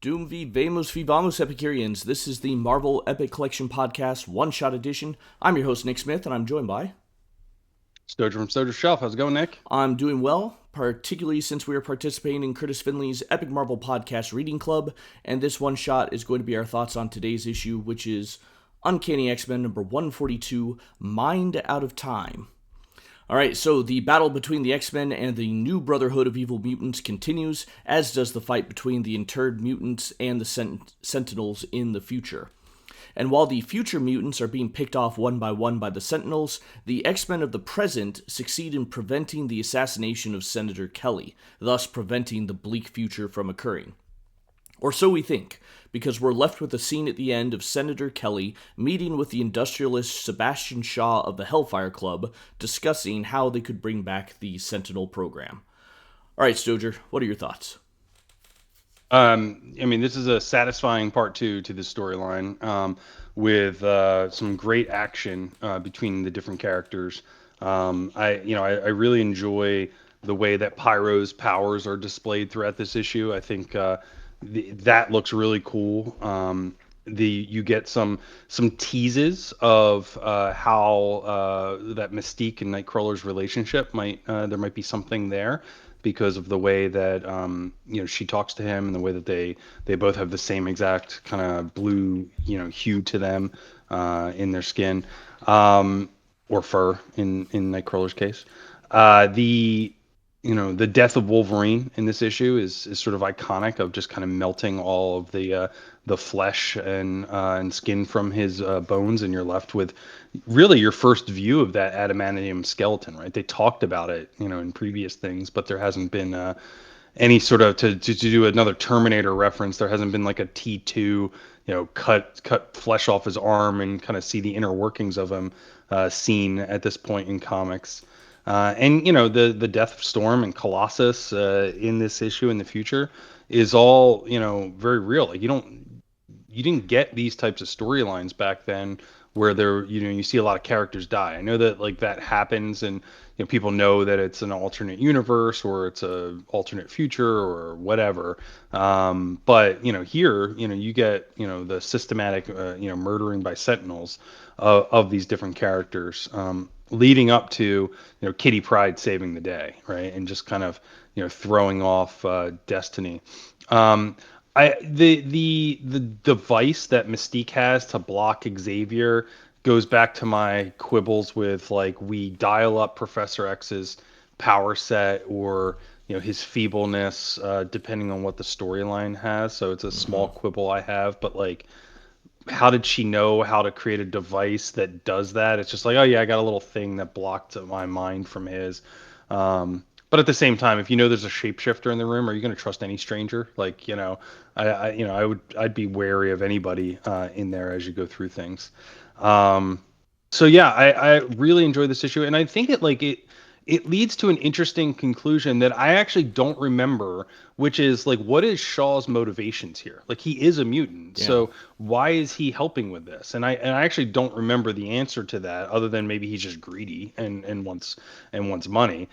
Doom v Vamos v Vamos Epicureans. This is the Marvel Epic Collection Podcast One-Shot Edition. I'm your host, Nick Smith, and I'm joined by... Stojr from Stojr Shelf. How's it going, Nick? I'm doing well, particularly since we are participating in Kurtis Findlay's Epic Marvel Podcast Reading Club, and this one-shot is going to be our thoughts on today's issue, which is Uncanny X Men number 142, Mind Out of Time. Alright, so the battle between the X-Men and the new Brotherhood of Evil Mutants continues, as does the fight between the interred mutants and the Sentinels in the future. And while the future mutants are being picked off one by the Sentinels, the X-Men of the present succeed in preventing the assassination of Senator Kelly, thus preventing the bleak future from occurring. Or so we think, because we're left with a scene at the end of Senator Kelly meeting with the industrialist Sebastian Shaw of the Hellfire Club, discussing how they could bring back the Sentinel program. Alright, Stojr, what are your thoughts? This is a satisfying part two to this storyline, with some great action between the different characters. I really enjoy the way that Pyro's powers are displayed throughout this issue. I think that looks really cool. You get some teases of how that Mystique and Nightcrawler's relationship there might be something there, because of the way that she talks to him and the way that they both have the same exact kind of blue hue to them in their skin, or fur in Nightcrawler's case. The death of Wolverine in this issue is sort of iconic, of just kind of melting all of the flesh and skin from his bones, and you're left with really your first view of that adamantium skeleton, right? They talked about it, in previous things, but there hasn't been any sort of, to do another Terminator reference, there hasn't been like a T2, cut flesh off his arm and kind of see the inner workings of him seen at this point in comics. The death of Storm and Colossus in this issue in the future is all very real. Like you didn't get these types of storylines back then, where you see a lot of characters die. I know that that happens, and people know that it's an alternate universe or it's a alternate future or whatever. But here you get the systematic murdering by Sentinels of these different characters. Leading up to Kitty Pryde saving the day, right, and just kind of throwing off Destiny. The device that Mystique has to block Xavier goes back to my quibbles with, we dial up Professor X's power set or his feebleness depending on what the storyline has. So it's a small quibble I have, but how did she know how to create a device that does that? It's just oh yeah, I got a little thing that blocked my mind from his. But at the same time, if there's a shapeshifter in the room, are you going to trust any stranger? I'd be wary of anybody in there as you go through things. So yeah, I really enjoy this issue, and I think it leads to an interesting conclusion that I actually don't remember, which is what is Shaw's motivations here? He is a mutant, Yeah. so why is he helping with this? And I actually don't remember the answer to that, other than maybe he's just greedy and wants money.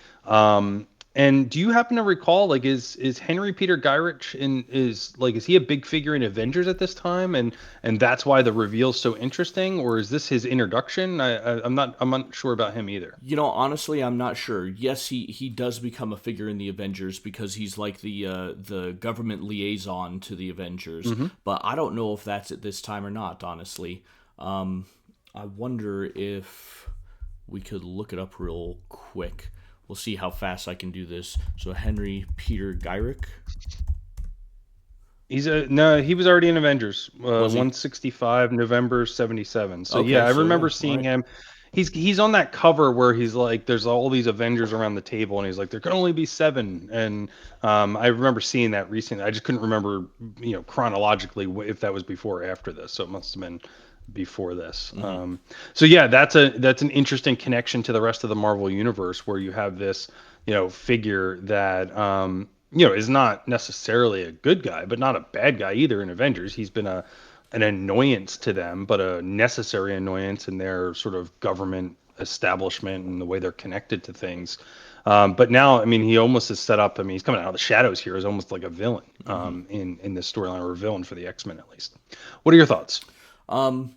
And do you happen to recall, is Henry Peter Gyrich is he a big figure in Avengers at this time, and that's why the reveal's so interesting, or is this his introduction? I'm not sure about him either. Honestly, I'm not sure. Yes, he does become a figure in the Avengers because he's the government liaison to the Avengers. Mm-hmm. But I don't know if that's at this time or not, honestly. I wonder if we could look it up real quick. We'll see how fast I can do this. So Henry Peter Gyrich. No, he was already in Avengers. Was he? 165 November 77. So Okay, yeah, I so remember yeah, seeing alright. him. He's on that cover where he's there's all these Avengers around the table, and he's there can only be 7. And I remember seeing that recently. I just couldn't remember chronologically if that was before or after this. So it must have been before this. Mm-hmm. So yeah, that's an interesting connection to the rest of the Marvel universe, where you have this figure that is not necessarily a good guy, but not a bad guy either in Avengers. He's been an annoyance to them, but a necessary annoyance in their sort of government establishment and the way they're connected to things. But now, I mean, he almost is set up. I mean, he's coming out of the shadows here as almost like a villain Hmm. in this storyline, or a villain for the X-Men at least. What are your thoughts? Um,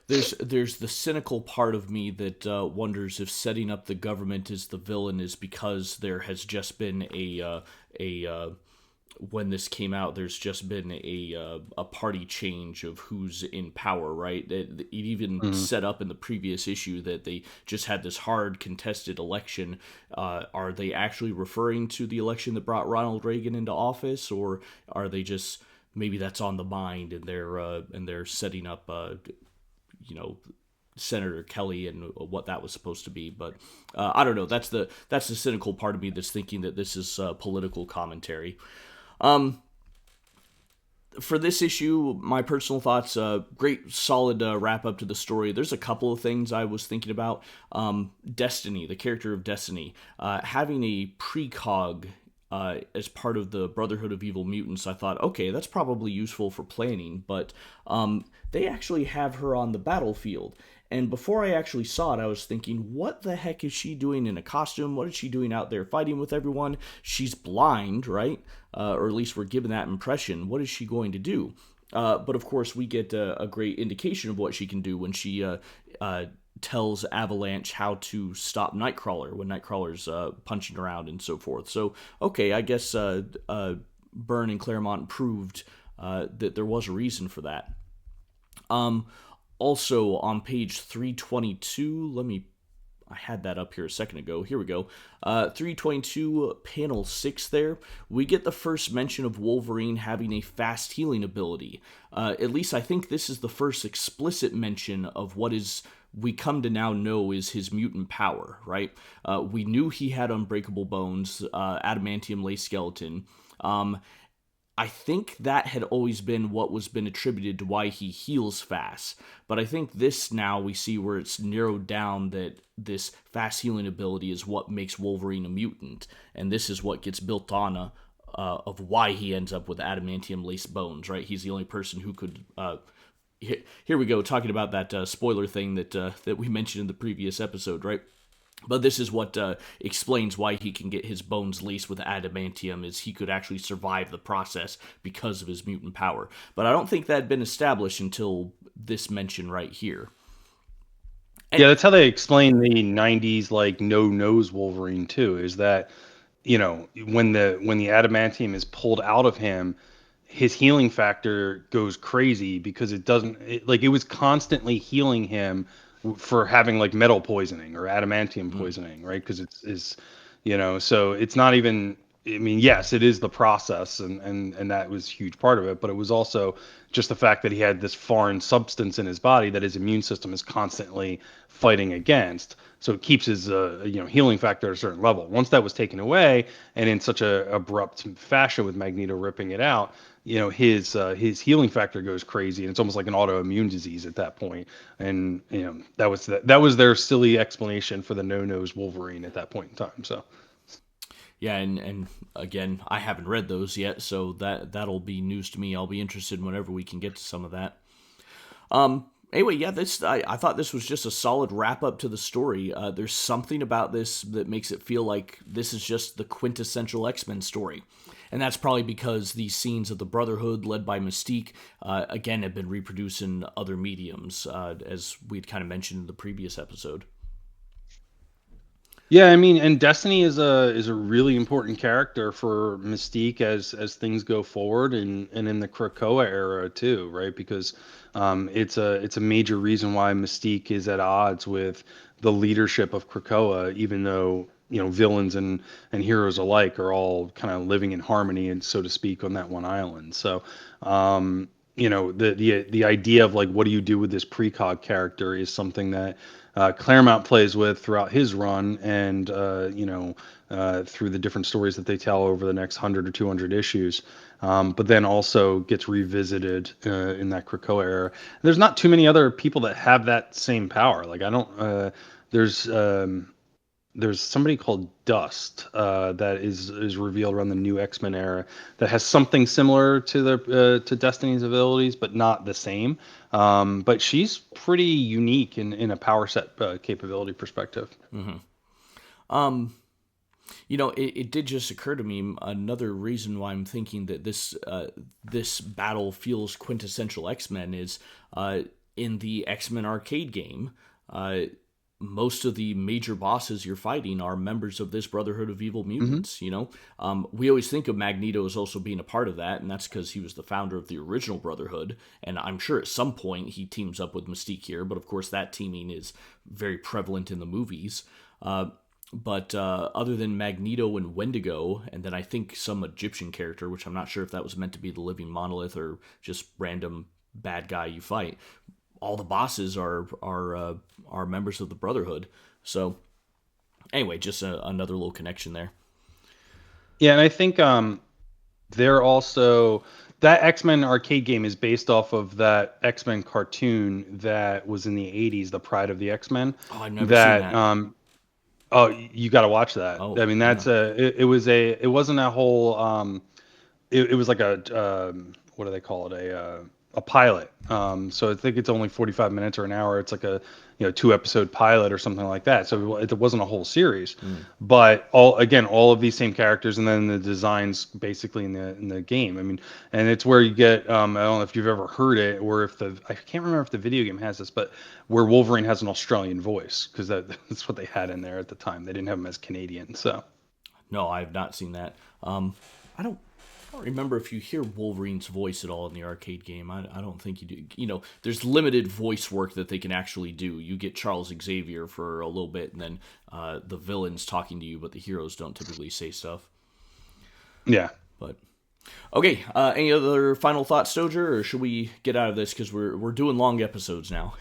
there's the cynical part of me that wonders if setting up the government as the villain is because there has just been a when this came out, there's just been a party change of who's in power, right? It even Mhm. set up in the previous issue that they just had this hard contested election. Are they actually referring to the election that brought Ronald Reagan into office, or are they just maybe that's on the mind and they're setting up you know Senator Kelly and what that was supposed to be. But I don't know. That's the cynical part of me that's thinking that this is political commentary. Um, for this issue, my personal thoughts, great solid wrap up to the story. There's a couple of things I was thinking about. Destiny, the character of Destiny, having a precog as part of the Brotherhood of Evil Mutants, I thought, okay, that's probably useful for planning, but they actually have her on the battlefield. And before I actually saw it, I was thinking, what the heck is she doing in a costume? What is she doing out there fighting with everyone? She's blind, right? Or at least we're given that impression. What is she going to do? But of course, we get a great indication of what she can do when she tells Avalanche how to stop Nightcrawler when Nightcrawler's punching around and so forth. So, okay, I guess Byrne and Claremont proved that there was a reason for that. Um, Also, on page 322, I had that up here a second ago. Here we go. 322, panel 6 there. We get the first mention of Wolverine having a fast healing ability. At least I think this is the first explicit mention of what is we come to now know is his mutant power, right? We knew he had unbreakable bones, adamantium lace skeleton. I think that had always been what was been attributed to why he heals fast. But I think this now we see where it's narrowed down that this fast healing ability is what makes Wolverine a mutant, and this is what gets built on of why he ends up with adamantium laced bones. Right? He's the only person who could. Here we go, talking about that spoiler thing that we mentioned in the previous episode, right? But this is what explains why he can get his bones laced with adamantium, is he could actually survive the process because of his mutant power. But I don't think that had been established until this mention right here. And Yeah, that's how they explain the '90s like no nose Wolverine too. Is that when the adamantium is pulled out of him, his healing factor goes crazy because it was constantly healing him for having like metal poisoning or adamantium mm, poisoning, right? Because so it's not even. I mean, yes, it is the process, and that was a huge part of it, but it was also just the fact that he had this foreign substance in his body that his immune system is constantly fighting against. So it keeps his healing factor at a certain level. Once that was taken away, and in such a abrupt fashion with Magneto ripping it out, his healing factor goes crazy, and it's almost like an autoimmune disease at that point. And that was their silly explanation for the no nose Wolverine at that point in time. So yeah, and again, I haven't read those yet, so that'll be news to me. I'll be interested whenever we can get to some of that. Anyway, yeah, this I thought this was just a solid wrap up to the story. There's something about this that makes it feel like this is just the quintessential X Men story, and that's probably because these scenes of the Brotherhood led by Mystique again have been reproduced in other mediums, as we'd kind of mentioned in the previous episode. yeah, I mean, and Destiny is a really important character for Mystique as things go forward, and in the Krakoa era too, right? Because it's a major reason why Mystique is at odds with the leadership of Krakoa, even though villains and heroes alike are all kind of living in harmony, and so to speak, on that one island. So the idea of like what do you do with this precog character is something that Claremont plays with throughout his run, and through the different stories that they tell over the next 100 or 200 issues. But then also gets revisited in that Krakoa era. There's not too many other people that have that same power. Like I don't. There's there's somebody called Dust that is revealed around the new X-Men era that has something similar to to Destiny's abilities, but not the same. But she's pretty unique in a power set capability perspective. Mm-hmm. It did just occur to me, another reason why I'm thinking that this battle feels quintessential X-Men is in the X-Men arcade game. Most of the major bosses you're fighting are members of this Brotherhood of Evil Hmm. Mutants. We always think of Magneto as also being a part of that, and that's because he was the founder of the original Brotherhood. And I'm sure at some point he teams up with Mystique here, but of course that teaming is very prevalent in the movies. But other than Magneto and Wendigo, and then I think some Egyptian character, which I'm not sure if that was meant to be the living monolith or just random bad guy you fight, all the bosses are members of the Brotherhood. So anyway, just another little connection there. Yeah, and I think they're also that X-Men arcade game is based off of that X-Men cartoon that was in the 80s, The Pride of the X-Men. Oh, I've never seen That that. oh, you got to watch that. Oh I mean, yeah. it wasn't a whole it was like what do they call it, a pilot. So I think it's only 45 minutes or an hour. It's like a 2 episode pilot or something like that. So it wasn't a whole series, Mm. but all of these same characters and then the designs basically in the game. I mean, and it's where you get I don't know if you've ever heard it or if I can't remember if the video game has this, but where Wolverine has an Australian voice because that's what they had in there at the time. They didn't have him as Canadian, so. No, I have not seen that. I don't. I don't remember if you hear Wolverine's voice at all in the arcade game. I don't think you do. There's limited voice work that they can actually do. You get Charles Xavier for a little bit, and then the villains talking to you, but the heroes don't typically say stuff. Yeah. But okay, any other final thoughts, Stoger, or should we get out of this because we're doing long episodes now?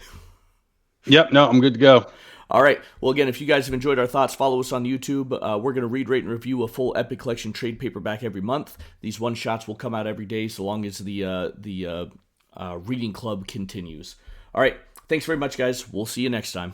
Yep. No, I'm good to go. All right. Well, again, if you guys have enjoyed our thoughts, follow us on YouTube. We're going to read, rate, and review a full Epic Collection trade paperback every month. These one-shots will come out every day so long as the reading club continues. All right. Thanks very much, guys. We'll see you next time.